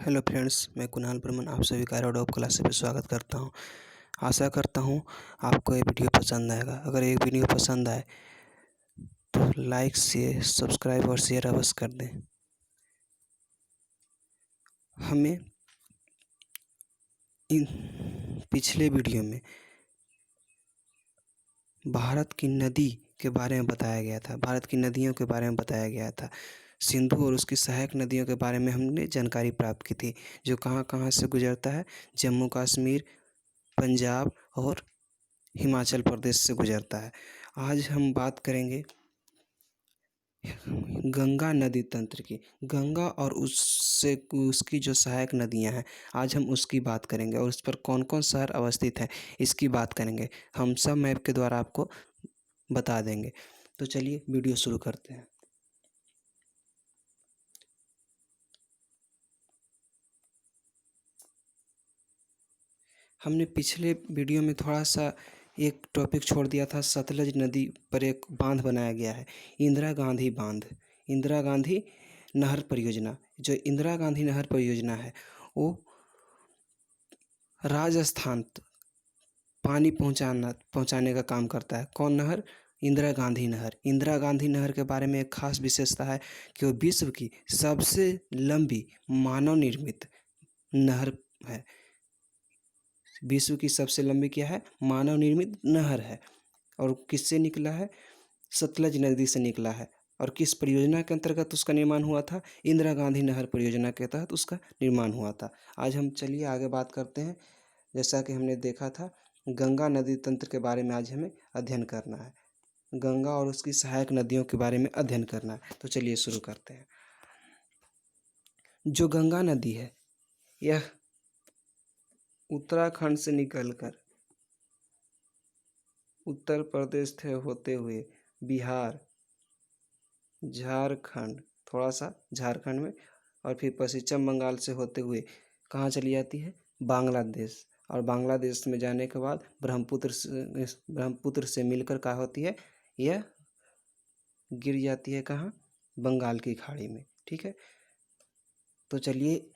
Hello friends, मैं कुणाल बर्मन आप सभी का एरोडॉप क्लासेस पे स्वागत करता हूं। आशा करता हूं आपको ये वीडियो पसंद आएगा। अगर ये वीडियो पसंद आए तो लाइक शेयर सब्सक्राइब और शेयर अवश्य कर दें। हमें इन पिछले वीडियो में भारत की नदी के बारे में बताया गया था, भारत की नदियों के बारे में बताया गया था। सिंधु और उसकी सहायक नदियों के बारे में हमने जानकारी प्राप्त की थी, जो कहाँ कहाँ से गुजरता है। जम्मू कश्मीर, पंजाब और हिमाचल प्रदेश से गुजरता है। आज हम बात करेंगे गंगा नदी तंत्र की। गंगा और उससे उसकी जो सहायक नदियां हैं, आज हम उसकी बात करेंगे और उस पर कौन कौन शहर अवस्थित हैं इसकी बात करेंगे। हम सब मैप के द्वारा आपको बता देंगे। तो चलिए वीडियो शुरू करते हैं। हमने पिछले वीडियो में थोड़ा सा एक टॉपिक छोड़ दिया था। सतलज नदी पर एक बांध बनाया गया है, इंदिरा गांधी बांध, इंदिरा गांधी नहर परियोजना। जो इंदिरा गांधी नहर परियोजना है वो राजस्थान पानी पहुंचाने का काम करता है। कौन नहर? इंदिरा गांधी नहर। इंदिरा गांधी नहर के बारे में एक खास विशेषता है कि वो विश्व की सबसे लंबी मानव निर्मित नहर है। विश्व की सबसे लंबी क्या है? मानव निर्मित नहर है। और किससे निकला है? सतलज नदी से निकला है। और किस परियोजना के अंतर्गत उसका निर्माण हुआ था? इंदिरा गांधी नहर परियोजना के तहत उसका निर्माण हुआ था। आज हम चलिए आगे बात करते हैं। जैसा कि हमने देखा था, गंगा नदी तंत्र के बारे में आज हमें अध्ययन करना है। गंगा और उसकी सहायक नदियों के बारे में अध्ययन करना है। तो चलिए शुरू करते हैं। जो गंगा नदी है यह उत्तराखंड से निकलकर उत्तर प्रदेश से होते हुए बिहार, झारखंड, थोड़ा सा झारखंड में, और फिर पश्चिम बंगाल से होते हुए कहाँ चली जाती है? बांग्लादेश। और बांग्लादेश में जाने के बाद ब्रह्मपुत्र से मिलकर क्या होती है? यह गिर जाती है कहाँ? बंगाल की खाड़ी में। ठीक है, तो चलिए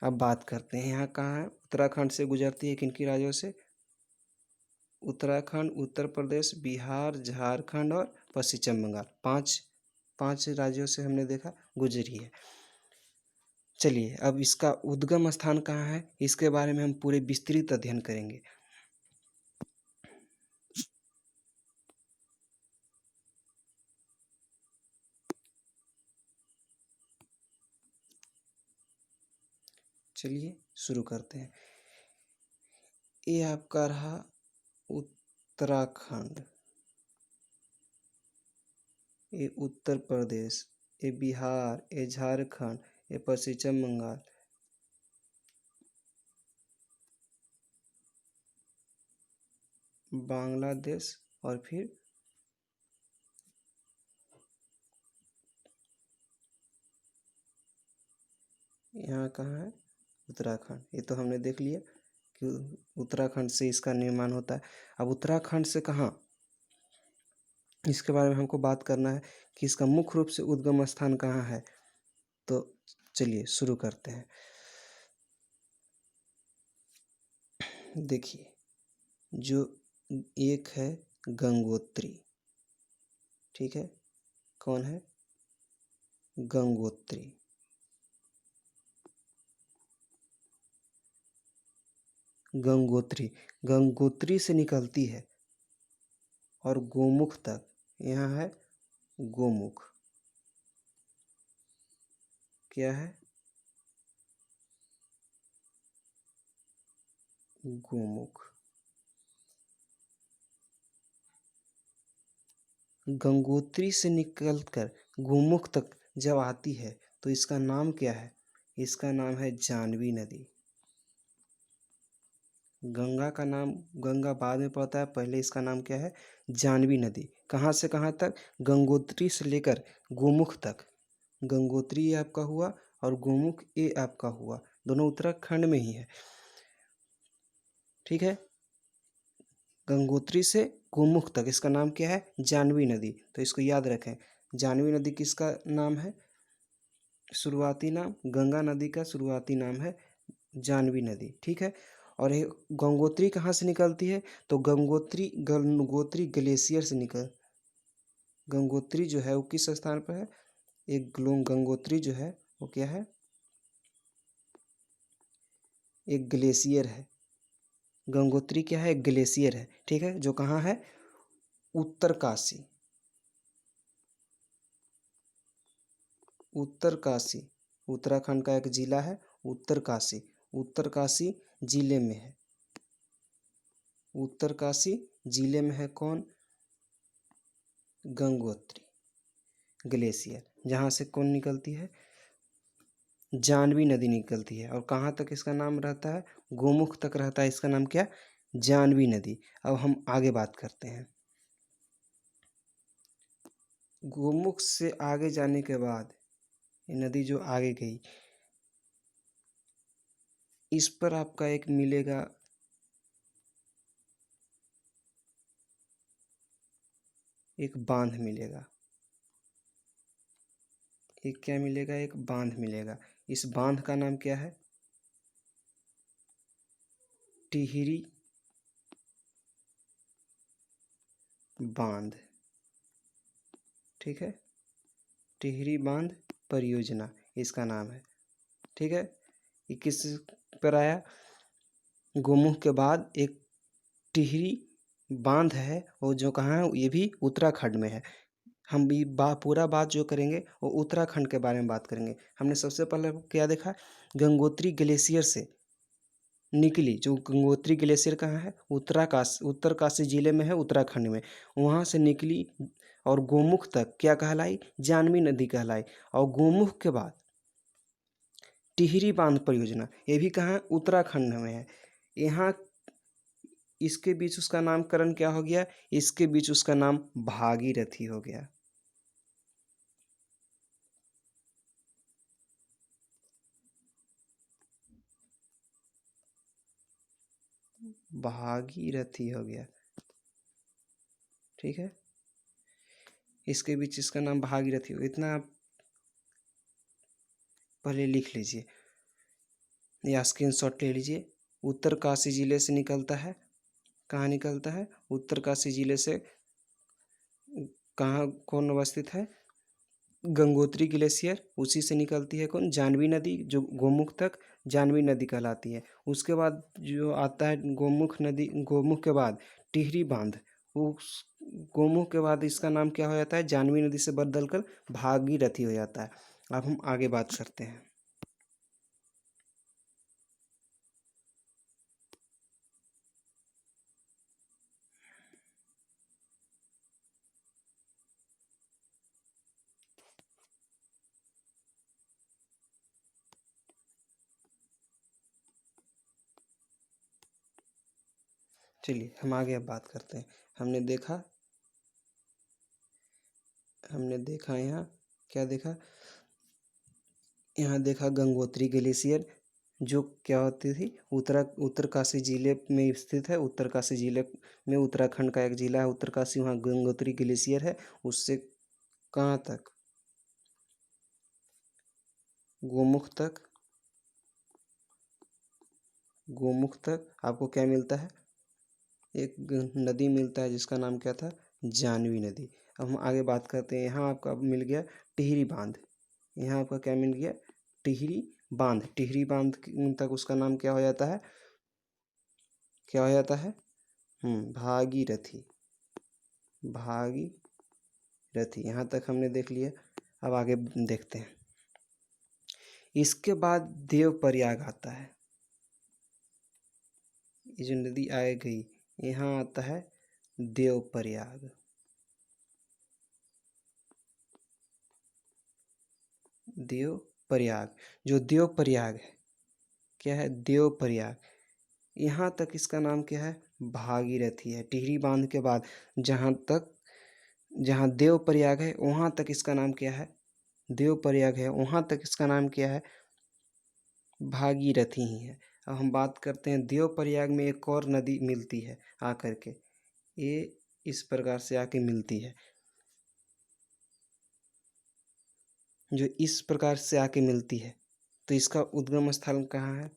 अब बात करते हैं यहाँ कहाँ है। उत्तराखंड से गुजरती है किन किन राज्यों से? उत्तराखंड, उत्तर प्रदेश, बिहार, झारखंड और पश्चिम बंगाल। पांच राज्यों से हमने देखा गुजरी है। चलिए अब इसका उद्गम स्थान कहाँ है इसके बारे में हम पूरे विस्तृत अध्ययन करेंगे। चलिए शुरू करते हैं। ये आपका रहा उत्तराखंड, ये उत्तर प्रदेश, ये बिहार, ये झारखंड, ये पश्चिम बंगाल, बांग्लादेश और फिर यहाँ कहाँ है? उत्तराखंड। ये तो हमने देख लिया कि उत्तराखंड से इसका निर्माण होता है। अब उत्तराखंड से कहाँ, इसके बारे में हमको बात करना है कि इसका मुख्य रूप से उद्गम स्थान कहाँ है। तो चलिए शुरू करते हैं। देखिए, जो एक है गंगोत्री, ठीक है, कौन है? गंगोत्री। गंगोत्री गंगोत्री से निकलती है और गोमुख तक, यहाँ है गोमुख। क्या है? गोमुख। गंगोत्री से निकलकर गोमुख तक जब आती है तो इसका नाम क्या है? इसका नाम है जानवी नदी। गंगा का नाम गंगा बाद में पड़ता है, पहले इसका नाम क्या है? जानवी नदी। कहाँ से कहाँ तक? गंगोत्री से लेकर गोमुख तक। गंगोत्री ये आपका हुआ और गोमुख ये आपका हुआ, दोनों उत्तराखंड में ही है। ठीक है, गंगोत्री से गोमुख तक इसका नाम क्या है? जानवी नदी। तो इसको याद रखें, जानवी नदी किसका नाम है? शुरुआती नाम, गंगा नदी का शुरुआती नाम है जानवी नदी, ठीक है। और ये गंगोत्री कहाँ से निकलती है? तो गंगोत्री ग्लेशियर से गंगोत्री जो है वो किस स्थान पर है? एक गंगोत्री जो है वो क्या है? एक ग्लेशियर है। गंगोत्री क्या है? एक ग्लेशियर है, ठीक है, जो कहाँ है? उत्तरकाशी। उत्तरकाशी उत्तराखंड का एक जिला है उत्तरकाशी। उत्तरकाशी जिले में है। उत्तरकाशी जिले में है कौन? गंगोत्री ग्लेशियर, जहाँ से कौन निकलती है? जानवी नदी निकलती है। और कहाँ तक इसका नाम रहता है? गोमुख तक रहता है इसका नाम, क्या? जानवी नदी। अब हम आगे बात करते हैं। गोमुख से आगे जाने के बाद ये नदी जो आगे गई, इस पर आपका एक मिलेगा, एक बांध मिलेगा। एक क्या मिलेगा? एक बांध मिलेगा। इस बांध का नाम क्या है? टिहरी बांध, ठीक है। टिहरी बांध परियोजना इसका नाम है, ठीक है। ये किस पर आया? गोमुख के बाद एक टिहरी बांध है, वो जो कहाँ है? ये भी उत्तराखंड में है। हम भी पूरा बात जो करेंगे वो उत्तराखंड के बारे में बात करेंगे। हमने सबसे पहले क्या देखा? गंगोत्री ग्लेशियर से निकली, जो गंगोत्री ग्लेशियर कहाँ है? उत्तरकाशी जिले में है, उत्तराखंड में। वहाँ से निकली और गोमुख तक क्या कहलाई? जानवी नदी कहलाई। और गोमुख के बाद टिहरी बांध परियोजना, ये भी कहाँ है? उत्तराखंड में है। यहाँ इसके बीच उसका नामकरण क्या हो गया? इसके बीच उसका नाम भागीरथी हो गया। भागीरथी हो गया, ठीक है। इसके बीच इसका नाम भागीरथी हो, इतना आप पहले लिख लीजिए या स्क्रीनशॉट ले लीजिए। उत्तरकाशी जिले से निकलता है। कहाँ निकलता है? उत्तरकाशी जिले से। कहाँ कौन अवस्थित है? गंगोत्री ग्लेशियर, उसी से निकलती है कौन? जानवी नदी, जो गोमुख तक जानवी नदी कहलाती है। उसके बाद जो आता है गोमुख नदी, गोमुख के बाद टिहरी बांध, उस गोमुख के बाद इसका नाम क्या हो जाता है? जानवी नदी से बदल कर भागीरथी हो जाता है। अब हम आगे बात करते हैं। चलिए हम आगे अब बात करते हैं। हमने देखा यहाँ क्या देखा? यहाँ देखा गंगोत्री ग्लेशियर, जो क्या होती थी? उत्तरकाशी जिले में स्थित है। उत्तरकाशी जिले में उत्तराखंड का एक जिला है उत्तरकाशी, वहाँ गंगोत्री ग्लेशियर है। उससे कहाँ तक? गोमुख तक। गोमुख तक आपको क्या मिलता है? एक नदी मिलता है जिसका नाम क्या था? जानवी नदी। अब हम आगे बात करते हैं। यहाँ आपका मिल गया टिहरी बांध। यहाँ आपका क्या मिल गया? टिहरी बांध। टिहरी बांध तक उसका नाम क्या हो जाता है? क्या हो जाता है? भागीरथी। भागीरथी यहाँ तक हमने देख लिया। अब आगे देखते हैं। इसके बाद देवप्रयाग आता है। ये जो नदी आए गई, यहाँ आता है देवप्रयाग। देवप्रयाग, जो देवप्रयाग है, क्या है? देवप्रयाग। यहाँ तक इसका नाम क्या है? भागीरथी है। टिहरी बांध के बाद जहाँ देवप्रयाग है वहाँ तक इसका नाम क्या है? देवप्रयाग है, वहाँ तक इसका नाम क्या है? भागीरथी ही है। अब हम बात करते हैं देवप्रयाग में एक और नदी मिलती है आकर के। ये इस प्रकार से आके मिलती है। जो इस प्रकार से आके मिलती है, तो इसका उद्गम स्थल कहाँ है?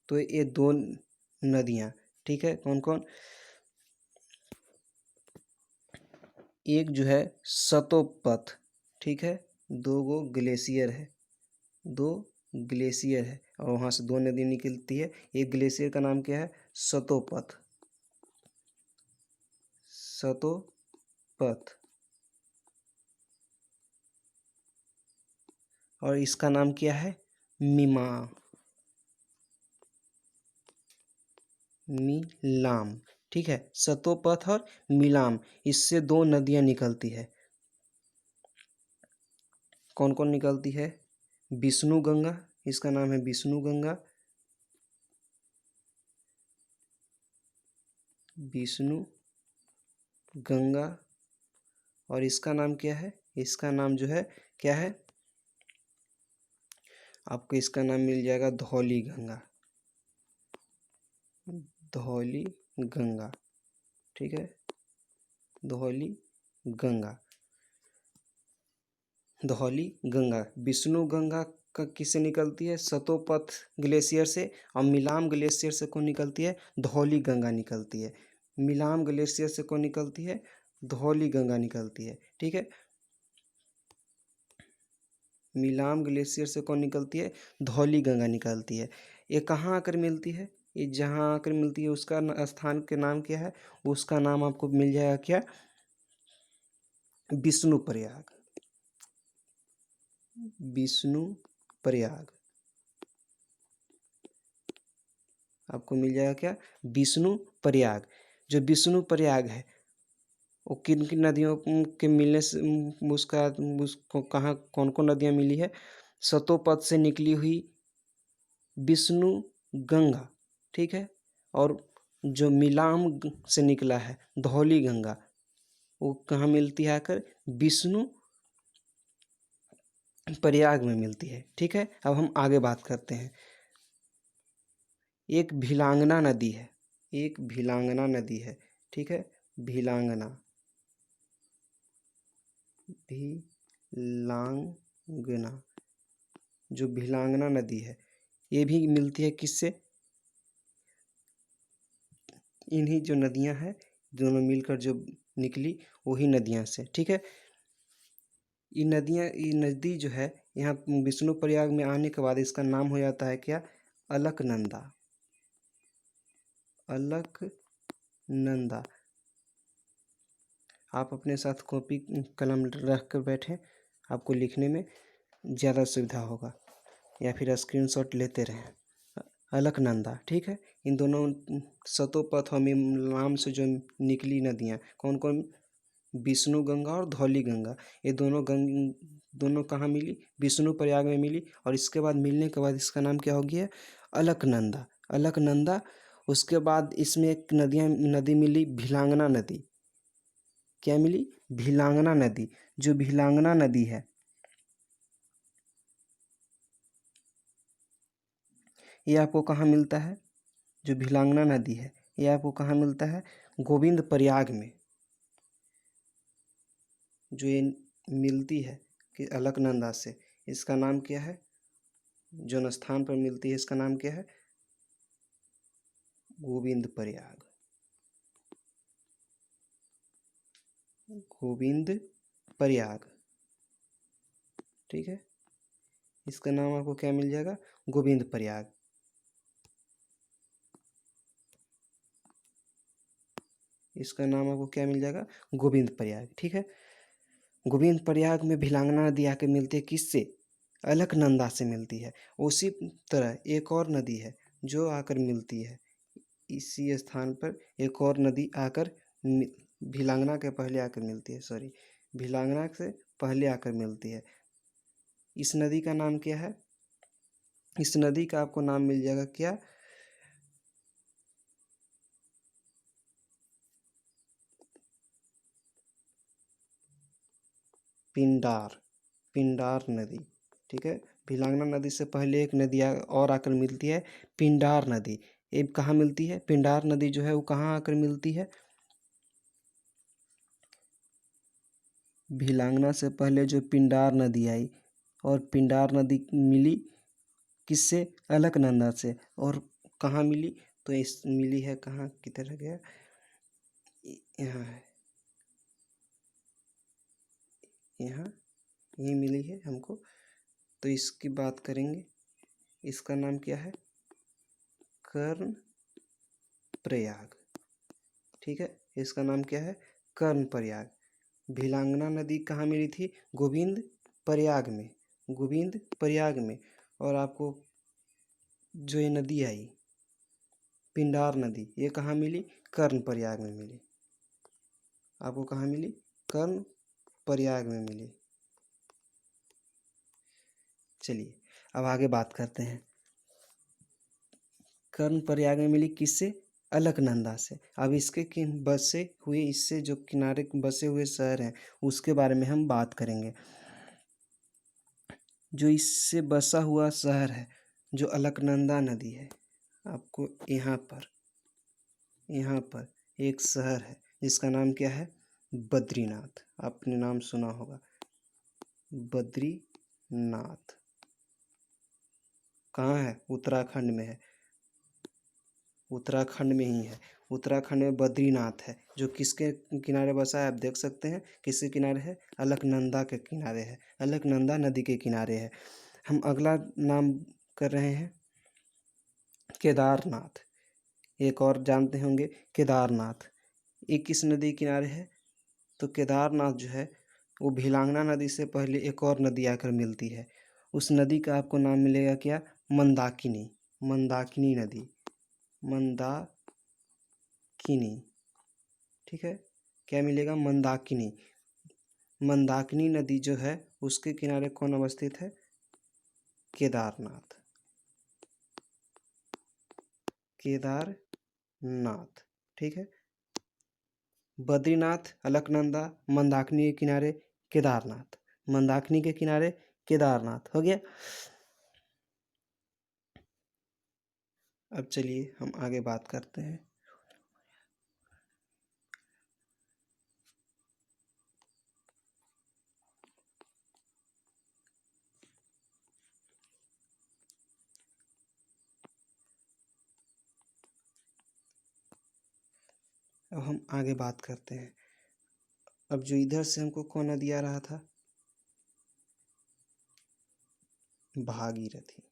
तो ये दो नदियाँ, ठीक है, कौन कौन? एक जो है सतोपथ, ठीक है, दो गो ग्लेशियर है, दो ग्लेशियर है और वहाँ से दो नदी निकलती है। एक ग्लेशियर का नाम क्या है? सतोपथ, सतोपथ। और इसका नाम क्या है? मिमा, मिलाम, ठीक है। सतोपथ और मिलाम, इससे दो नदियाँ निकलती है। कौन कौन निकलती है? विष्णु गंगा, इसका नाम है विष्णु गंगा, विष्णु गंगा। और इसका नाम क्या है? इसका नाम जो है क्या है? आपको इसका नाम मिल जाएगा धौली गंगा, धौली गंगा, ठीक है, धौली गंगा, धौली गंगा। विष्णु गंगा का किससे निकलती है? सतोपथ ग्लेशियर से। और मिलाम ग्लेशियर से कौन निकलती है? धौली गंगा निकलती है। मिलाम ग्लेशियर से कौन निकलती है? धौली गंगा निकलती है, ठीक है। मिलाम ग्लेशियर से कौन निकलती है? धौली गंगा निकलती है। ये कहाँ आकर मिलती है? ये जहाँ आकर मिलती है उसका स्थान के नाम क्या है? उसका नाम आपको मिल जाएगा क्या? विष्णु प्रयाग, विष्णु प्रयाग। आपको मिल जाएगा क्या? विष्णु प्रयाग। जो विष्णु प्रयाग है वो किन किन नदियों के मिलने से उसका उसको कहाँ कौन कौन नदियाँ मिली है? सतोपथ से निकली हुई विष्णु गंगा, ठीक है। और जो मिलाम से निकला है धौली गंगा, वो कहाँ मिलती है आकर? विष्णु प्रयाग में मिलती है, ठीक है। अब हम आगे बात करते हैं। एक भिलांगना नदी है, एक भिलांगना नदी है, ठीक है, भिलांगना, भिलांगना। जो भिलांगना नदी है ये भी मिलती है किससे? इन्हीं जो नदियां हैं दोनों मिलकर जो निकली वही नदियां से, ठीक है। ये नदियां, ये नदी जो है यहाँ विष्णु प्रयाग में आने के बाद इसका नाम हो जाता है क्या? अलकनंदा, अलकनंदा। आप अपने साथ कॉपी कलम रख कर बैठें, आपको लिखने में ज़्यादा सुविधा होगा, या फिर स्क्रीनशॉट लेते रहें। अलकनंदा, ठीक है। इन दोनों सतोपथ और मिलाम से जो निकली नदियाँ कौन कौन? विष्णु गंगा और धौली गंगा। ये दोनों कहाँ मिली? विष्णु प्रयाग में मिली। और इसके बाद मिलने के बाद इसका नाम क्या हो गया? अलकनंदा, अलकनंदा। उसके बाद इसमें एक नदी मिली भिलांगना नदी। क्या मिली? भिलांगना नदी। जो भिलांगना नदी है ये आपको कहाँ मिलता है? जो भिलांगना नदी है ये आपको कहाँ मिलता है? गोविंद प्रयाग में। जो ये मिलती है कि अलकनंदा से, इसका नाम क्या है? जो स्थान पर मिलती है इसका नाम क्या है? गोविंद प्रयाग, गोविंद प्रयाग, ठीक है। इसका नाम आपको क्या मिल जाएगा? गोविंद प्रयाग। इसका नाम आपको क्या मिल जाएगा? गोविंद प्रयाग, ठीक है। गोविंद प्रयाग में भिलांगना नदी आकर मिलती है किससे? अलकनंदा से मिलती है। उसी तरह एक और नदी है जो आकर मिलती है इसी स्थान पर। एक और नदी आकर भिलांगना के पहले आकर मिलती है, सॉरी, भिलांगना से पहले आकर मिलती है। इस नदी का नाम क्या है? इस नदी का आपको नाम मिल जाएगा क्या? पिंडार, पिंडार नदी, ठीक है। भिलांगना नदी से पहले एक नदी और आकर मिलती है, पिंडार नदी। ये कहाँ मिलती है? पिंडार नदी जो है वो कहाँ आकर मिलती है? भिलांगना से पहले जो पिंडार नदी आई, और पिंडार नदी मिली किससे? अलकनंदा से। और कहाँ मिली? तो इस मिली है कहाँ, किधर गया, यहाँ है, यहाँ ये मिली है हमको। तो इसकी बात करेंगे, इसका नाम क्या है? कर्ण प्रयाग। ठीक है, इसका नाम क्या है? कर्ण प्रयाग। भिलांगना नदी कहाँ मिली थी? गोविंद प्रयाग में, गोविंद प्रयाग में। और आपको जो ये नदी आई पिंडार नदी, ये कहाँ मिली? कर्ण प्रयाग में मिली। आपको कहाँ मिली? कर्ण प्रयाग में मिली। चलिए अब आगे बात करते हैं। कर्ण प्रयाग में मिली किससे? अलकनंदा से। अब इसके बसे हुए, इससे जो किनारे बसे हुए शहर हैं उसके बारे में हम बात करेंगे। जो इससे बसा हुआ शहर है, जो अलकनंदा नदी है, आपको यहाँ पर एक शहर है जिसका नाम क्या है? बद्रीनाथ। आपने नाम सुना होगा, बद्रीनाथ। कहाँ है? उत्तराखंड में है, उत्तराखंड में ही है। उत्तराखंड में बद्रीनाथ है, जो किसके किनारे बसा है? आप देख सकते हैं किसके किनारे है? अलकनंदा के किनारे है, अलकनंदा नदी के किनारे है। हम अगला नाम कर रहे हैं केदारनाथ। एक और जानते होंगे केदारनाथ, ये किस नदी के किनारे है? तो केदारनाथ जो है वो भिलांगना नदी से पहले एक और नदी आकर मिलती है। उस नदी का आपको नाम मिलेगा क्या? मंदाकिनी, मंदाकिनी नदी, मंदाकिनी। ठीक है, क्या मिलेगा? मंदाकिनी। मंदाकिनी नदी जो है उसके किनारे कौन अवस्थित है? केदारनाथ, केदारनाथ। ठीक है, बद्रीनाथ, अलकनंदा, मंदाकिनी के किनारे केदारनाथ, मंदाकिनी के किनारे केदारनाथ। हो गया। अब चलिए हम आगे बात करते हैं। अब हम आगे बात करते हैं। अब जो इधर से हमको कौन नदी आ रहा था? भागीरथी।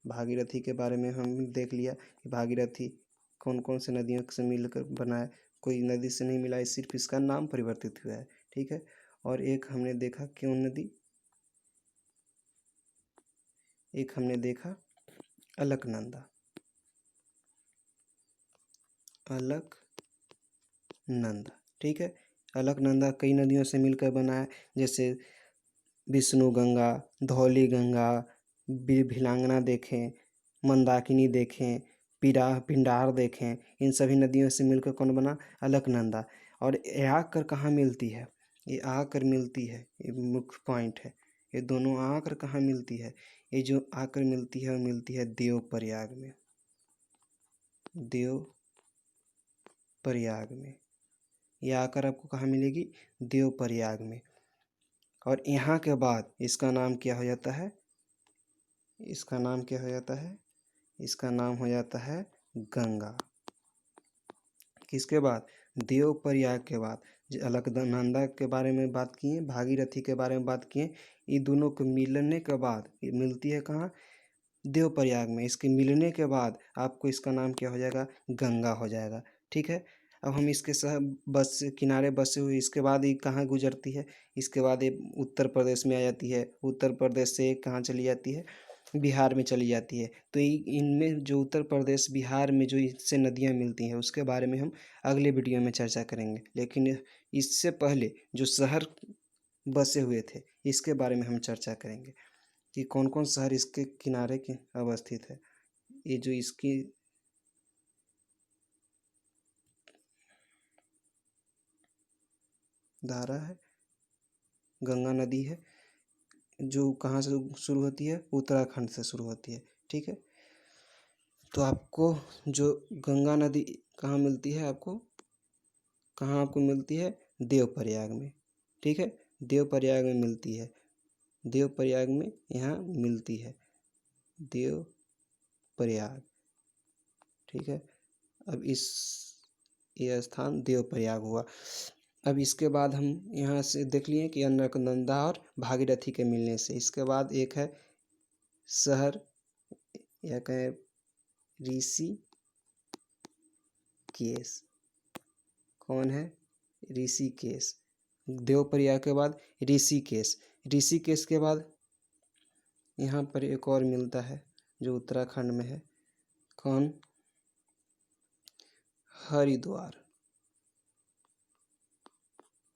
भागीरथी के बारे में हम देख लिया कि भागीरथी कौन कौन से नदियों से मिलकर बना है। कोई नदी से नहीं मिला है, सिर्फ इसका नाम परिवर्तित हुआ है। ठीक है, और एक हमने देखा क्यों नदी, एक हमने देखा अलकनंदा, अलकनंदा। ठीक है, अलकनंदा कई नदियों से मिलकर बना है, जैसे विष्णु गंगा, धौली गंगा, भिलांगना देखें, मंदाकिनी देखें, पिंडार देखें, इन सभी नदियों से मिलकर कौन बना? अलकनंदा। और ये आकर कहाँ मिलती है? ये आकर मिलती है, ये मुख्य पॉइंट है। ये दोनों आकर कहाँ मिलती है? ये जो आकर मिलती है वो मिलती है देव प्रयाग में, देव प्रयाग में। ये आकर आपको कहाँ मिलेगी? देव प्रयाग में। और यहाँ के बाद इसका नाम क्या हो जाता है? इसका नाम क्या हो जाता है? इसका नाम हो जाता है गंगा। किसके बाद? देव प्रयाग के बाद। अलकनंदा के बारे में बात किए, भागीरथी के बारे में बात किए, ये दोनों को मिलने के बाद ये मिलती है कहाँ? देव प्रयाग में। इसके मिलने के बाद आपको इसका नाम क्या हो जाएगा? गंगा हो जाएगा। ठीक है, अब हम इसके बस किनारे बसे हुए, इसके बाद ये कहाँ गुजरती है? इसके बाद ये उत्तर प्रदेश में आ जाती है। उत्तर प्रदेश से कहाँ चली जाती है? बिहार में चली जाती है। तो इनमें जो उत्तर प्रदेश बिहार में जो इससे नदियाँ मिलती हैं उसके बारे में हम अगले वीडियो में चर्चा करेंगे। लेकिन इससे पहले जो शहर बसे हुए थे इसके बारे में हम चर्चा करेंगे कि कौन कौन शहर इसके किनारे के अवस्थित है। ये जो इसकी धारा है, गंगा नदी है, जो कहाँ से शुरू होती है? उत्तराखंड से शुरू होती है। ठीक है, तो आपको जो गंगा नदी कहाँ मिलती है? आपको कहाँ आपको मिलती है? देव प्रयाग में। ठीक है, देवप्रयाग में मिलती है, देवप्रयाग में यहाँ मिलती है, देवप्रयाग। ठीक है, अब ये स्थान देवप्रयाग हुआ। अब इसके बाद हम यहाँ से देख लिए कि अलकनंदा और भागीरथी के मिलने से, इसके बाद एक है शहर या कहें ऋषिकेश। कौन है? ऋषिकेश। देवप्रयाग के बाद ऋषिकेश। ऋषिकेश के बाद यहाँ पर एक और मिलता है जो उत्तराखंड में है। कौन? हरिद्वार।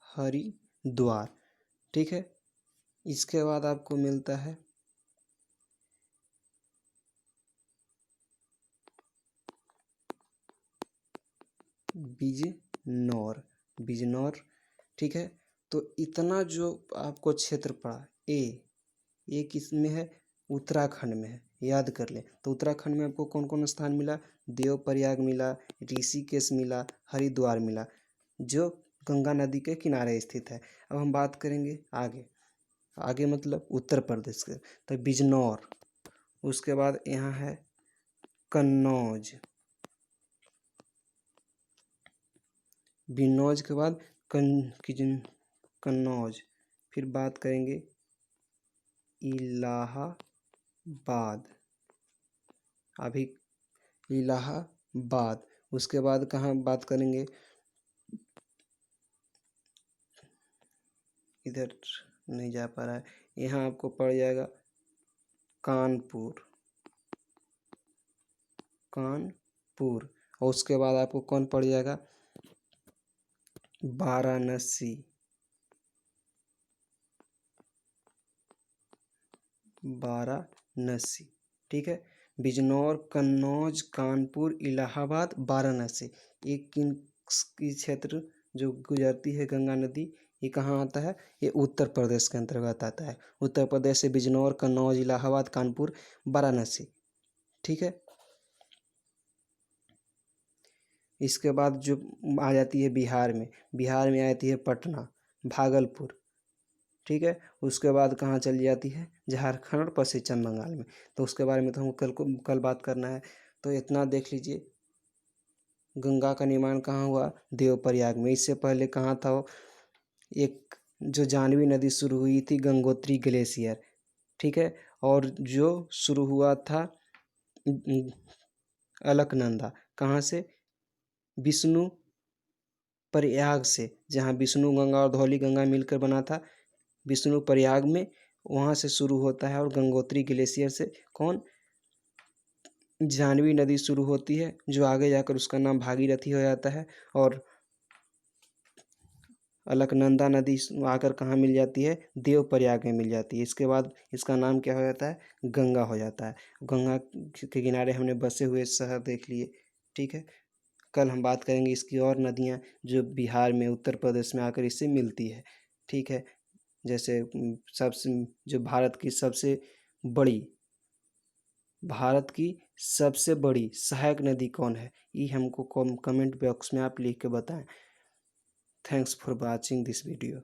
हरिद्वार। ठीक है, इसके बाद आपको मिलता है बिजनौर। बिजनौर। ठीक है, तो इतना जो आपको क्षेत्र पड़ा ये किस में है? उत्तराखंड में है, याद कर लें। तो उत्तराखंड में आपको कौन कौन स्थान मिला? देवप्रयाग मिला, ऋषिकेश मिला, हरिद्वार मिला, जो गंगा नदी के किनारे स्थित है। अब हम बात करेंगे आगे। आगे मतलब उत्तर प्रदेश के, तो बिजनौर। उसके बाद यहाँ है कन्नौज। बिजनौर के बाद कन्नौज। फिर बात करेंगे इलाहाबाद। अभी इलाहाबाद। उसके बाद कहाँ बात करेंगे? इधर नहीं जा पा रहा है, यहाँ आपको पड़ जाएगा कानपुर। कानपुर। और उसके बाद आपको कौन पड़ जाएगा? वाराणसी। वाराणसी। ठीक है, बिजनौर, कन्नौज, कानपुर, इलाहाबाद, वाराणसी। ये किन की क्षेत्र जो गुजरती है गंगा नदी, ये कहाँ आता है? ये उत्तर प्रदेश के अंतर्गत आता है। उत्तर प्रदेश से बिजनौर, कन्नौज, इलाहाबाद, कानपुर, वाराणसी। ठीक है, इसके बाद जो आ जाती है बिहार में, बिहार में आती है पटना, भागलपुर। ठीक है, उसके बाद कहाँ चली जाती है? झारखंड और पश्चिम बंगाल में। तो उसके बारे में तो हम कल बात करना है। तो इतना देख लीजिए, गंगा का निर्माण कहाँ हुआ? देवप्रयाग में। इससे पहले कहाँ था वो? एक जो जाह्नवी नदी शुरू हुई थी, गंगोत्री ग्लेशियर। ठीक है, और जो शुरू हुआ था अलकनंदा, कहाँ से? विष्णु प्रयाग से, जहाँ विष्णु गंगा और धौली गंगा मिलकर बना था विष्णु प्रयाग में, वहाँ से शुरू होता है। और गंगोत्री ग्लेशियर से कौन? जाह्नवी नदी शुरू होती है, जो आगे जाकर उसका नाम भागीरथी हो जाता है। और अलकनंदा नदी आकर कहाँ मिल जाती है? देवप्रयाग में मिल जाती है। इसके बाद इसका नाम क्या हो जाता है? गंगा हो जाता है। गंगा के किनारे हमने बसे हुए शहर देख लिए। ठीक है, कल हम बात करेंगे इसकी और नदियाँ जो बिहार में, उत्तर प्रदेश में आकर इससे मिलती है। ठीक है, जैसे सबसे जो भारत की सबसे बड़ी सहायक नदी कौन है? ये हमको कमेंट बॉक्स में आप लिख के बताएं। Thanks for watching this video.